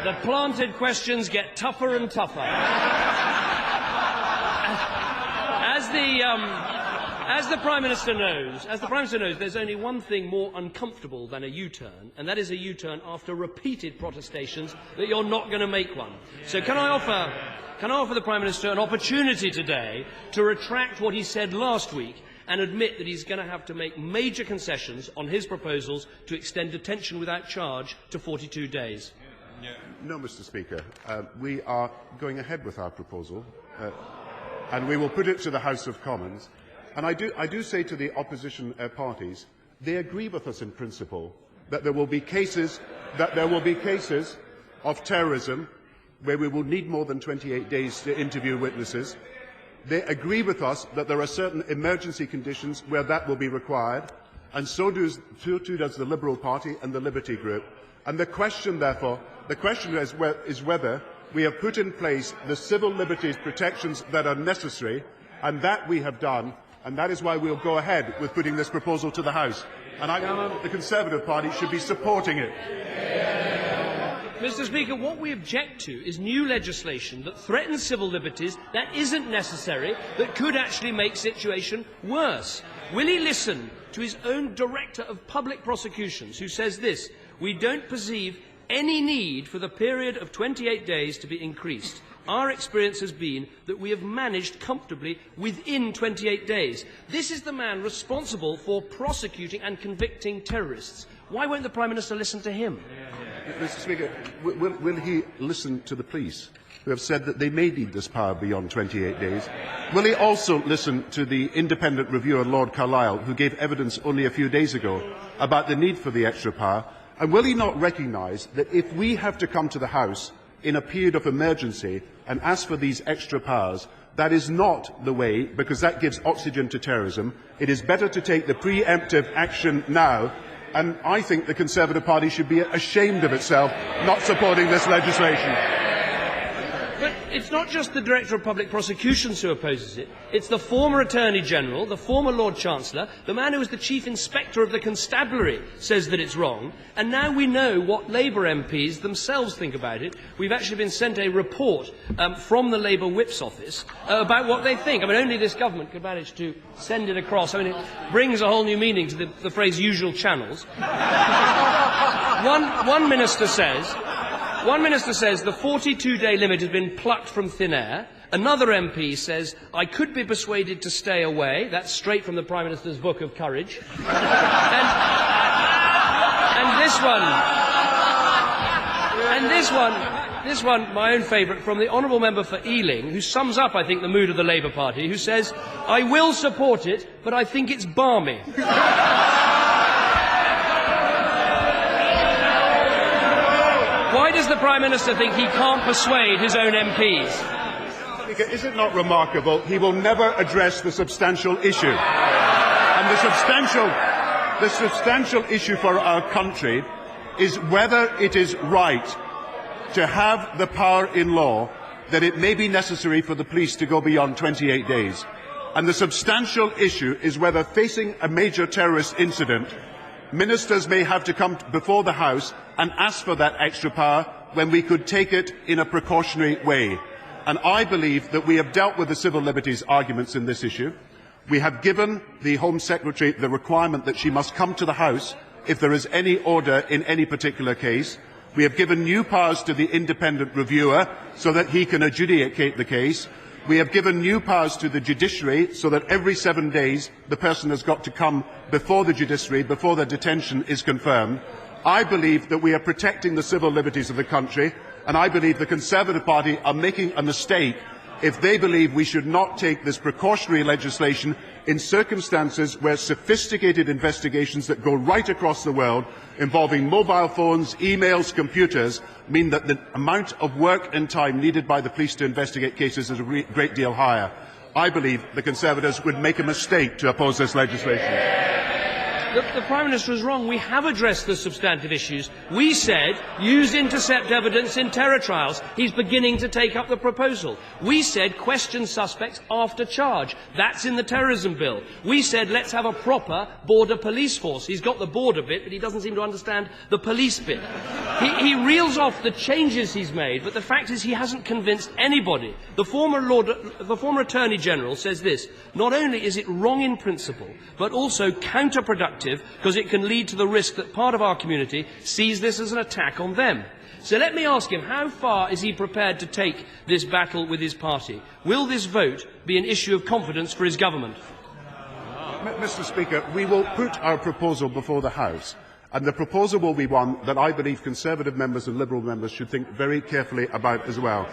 The planted questions get tougher and tougher. As the Prime Minister knows, there's only one thing more uncomfortable than a U-turn, and that is a U-turn after repeated protestations that you're not going to make one. So can I offer the Prime Minister an opportunity today to retract what he said last week and admit that he's going to have to make major concessions on his proposals to extend detention without charge to 42 days? No, Mr. Speaker. We are going ahead with our proposal, and we will put it to the House of Commons. And I do say to the opposition parties, they agree with us in principle that there will be cases of terrorism where we will need more than 28 days to interview witnesses. They agree with us that there are certain emergency conditions where that will be required, and so too does the Liberal Party and the Liberty Group. And the question, therefore, is whether we have put in place the civil liberties protections that are necessary, and that we have done, and that is why we will go ahead with putting this proposal to the House. And I think the Conservative Party should be supporting it. Mr. Speaker, what we object to is new legislation that threatens civil liberties, that isn't necessary, that could actually make the situation worse. Will he listen to his own Director of Public Prosecutions, who says this: "We don't perceive any need for the period of 28 days to be increased. Our experience has been that we have managed comfortably within 28 days. This is the man responsible for prosecuting and convicting terrorists. Why won't the Prime Minister listen to him? Mr. Speaker, will he listen to the police, who have said that they may need this power beyond 28 days? Will he also listen to the independent reviewer, Lord Carlisle, who gave evidence only a few days ago about the need for the extra power? And will he not recognise that if we have to come to the House in a period of emergency and ask for these extra powers, that is not the way, because that gives oxygen to terrorism? It is better to take the pre-emptive action now, and I think the Conservative Party should be ashamed of itself not supporting this legislation. But it's not just the Director of Public Prosecutions who opposes it. It's the former Attorney General, the former Lord Chancellor, the man who was the Chief Inspector of the Constabulary says that it's wrong. And now we know what Labour MPs themselves think about it. We've actually been sent a report from the Labour Whip's office about what they think. I mean, only this government could manage to send it across. I mean, it brings a whole new meaning to the phrase usual channels. One minister says the 42-day limit has been plucked from thin air. Another MP says, "I could be persuaded to stay away." That's straight from the Prime Minister's Book of Courage. This one, my own favourite, from the Honourable Member for Ealing, who sums up, I think, the mood of the Labour Party, who says, "I will support it, but I think it's balmy." Why does the Prime Minister think he can't persuade his own MPs? Is it not remarkable? He will never address the substantial issue. And the substantial issue for our country is whether it is right to have the power in law that it may be necessary for the police to go beyond 28 days. And the substantial issue is whether, facing a major terrorist incident, ministers may have to come before the House and ask for that extra power when we could take it in a precautionary way. And I believe that we have dealt with the civil liberties arguments in this issue. We have given the Home Secretary the requirement that she must come to the House if there is any order in any particular case. We have given new powers to the independent reviewer so that he can adjudicate the case. We have given new powers to the judiciary so that every 7 days the person has got to come before the judiciary, before their detention is confirmed. I believe that we are protecting the civil liberties of the country, and I believe the Conservative Party are making a mistake if they believe we should not take this precautionary legislation in circumstances where sophisticated investigations that go right across the world, involving mobile phones, emails, computers, mean that the amount of work and time needed by the police to investigate cases is a great deal higher. I believe the Conservatives would make a mistake to oppose this legislation. The Prime Minister is wrong. We have addressed the substantive issues. We said use intercept evidence in terror trials. He's beginning to take up the proposal. We said question suspects after charge. That's in the terrorism bill. We said let's have a proper border police force. He's got the border bit, but he doesn't seem to understand the police bit. He reels off the changes he's made, but the fact is he hasn't convinced anybody. The former Attorney General says this: not only is it wrong in principle, but also counterproductive because it can lead to the risk that part of our community sees this as an attack on them. So let me ask him, how far is he prepared to take this battle with his party? Will this vote be an issue of confidence for his government? Mr. Speaker, we will put our proposal before the House. And the proposal will be one that I believe Conservative members and Liberal members should think very carefully about as well.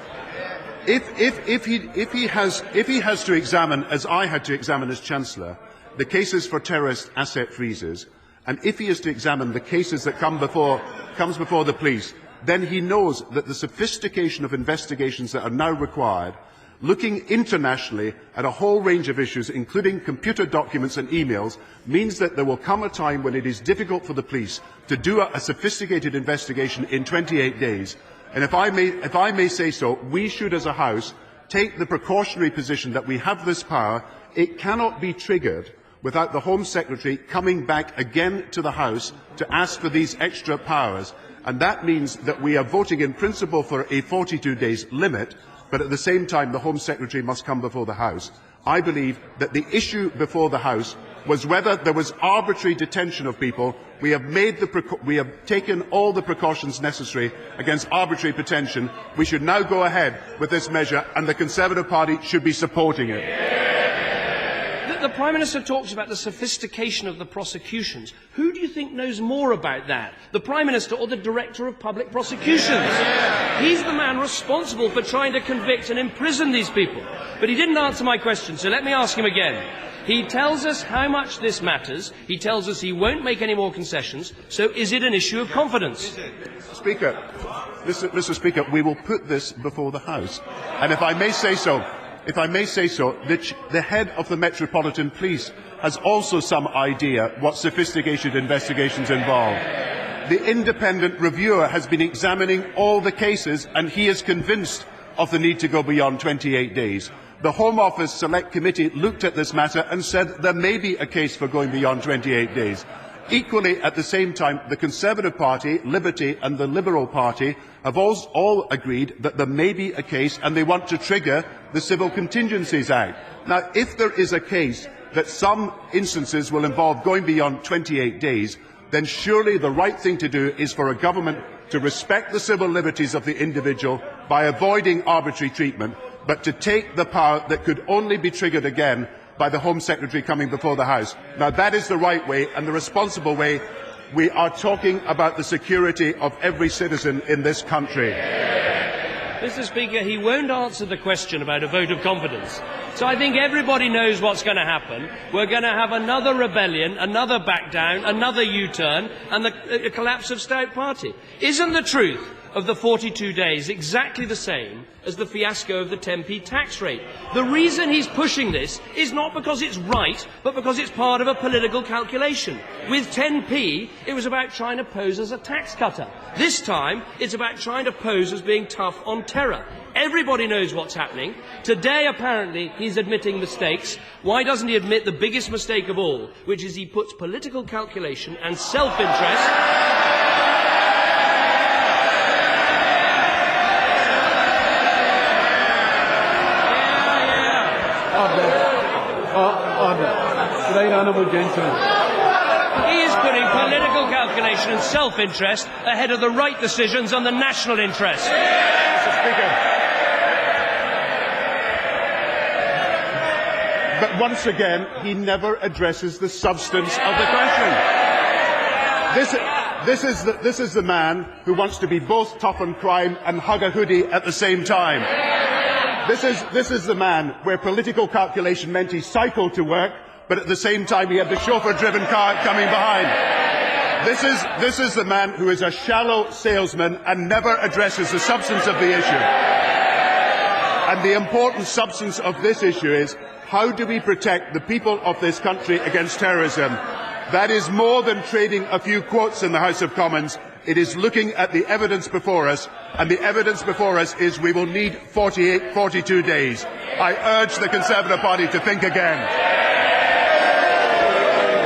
If he has to examine, as I had to examine as Chancellor, the cases for terrorist asset freezes, and if he is to examine the cases that comes before the police, then he knows that the sophistication of investigations that are now required, looking internationally at a whole range of issues, including computer documents and emails, means that there will come a time when it is difficult for the police to do a sophisticated investigation in 28 days. And if I may say so, we should as a House take the precautionary position that we have this power. It cannot be triggered without the Home Secretary coming back again to the House to ask for these extra powers. And that means that we are voting in principle for a 42 days limit, but at the same time the Home Secretary must come before the House. I believe that the issue before the House was whether there was arbitrary detention of people. We have taken all the precautions necessary against arbitrary detention. We should now go ahead with this measure, and the Conservative Party should be supporting it. The Prime Minister talks about the sophistication of the prosecutions. Who do you think knows more about that? The Prime Minister or the Director of Public Prosecutions? He's the man responsible for trying to convict and imprison these people. But he didn't answer my question, so let me ask him again. He tells us how much this matters. He tells us he won't make any more concessions. So is it an issue of confidence? Mr. Speaker, we will put this before the House. And if I may say so, the head of the Metropolitan Police has also some idea what sophisticated investigations involve. The independent reviewer has been examining all the cases, and he is convinced of the need to go beyond 28 days. The Home Office Select Committee looked at this matter and said there may be a case for going beyond 28 days. Equally, at the same time, the Conservative Party, Liberty and the Liberal Party have all agreed that there may be a case, and they want to trigger the Civil Contingencies Act. Now, if there is a case that some instances will involve going beyond 28 days, then surely the right thing to do is for a government to respect the civil liberties of the individual by avoiding arbitrary treatment, but to take the power that could only be triggered again by the Home Secretary coming before the House. Now, that is the right way and the responsible way. We are talking about the security of every citizen in this country. Mr. Speaker, he won't answer the question about a vote of confidence. So I think everybody knows what's going to happen. We're going to have another rebellion, another back down, another U-turn, and the collapse of Stout Party. Isn't the truth of the 42 days exactly the same as the fiasco of the 10p tax rate? The reason he's pushing this is not because it's right, but because it's part of a political calculation. With 10p, it was about trying to pose as a tax cutter. This time, it's about trying to pose as being tough on terror. Everybody knows what's happening. Today, apparently, he's admitting mistakes. Why doesn't he admit the biggest mistake of all, which is he puts political calculation and self-interest... Right, honourable gentleman. He is putting political calculation and self-interest ahead of the right decisions on the national interest. Mr. Speaker. But once again, he never addresses the substance of the question. This is the man who wants to be both tough on crime and hug a hoodie at the same time. This is the man where political calculation meant he cycled to work, but at the same time he had the chauffeur-driven car coming behind. This is the man who is a shallow salesman and never addresses the substance of the issue. And the important substance of this issue is, how do we protect the people of this country against terrorism? That is more than trading a few quotes in the House of Commons. It is looking at the evidence before us, and the evidence before us is we will need 42 days. I urge the Conservative Party to think again.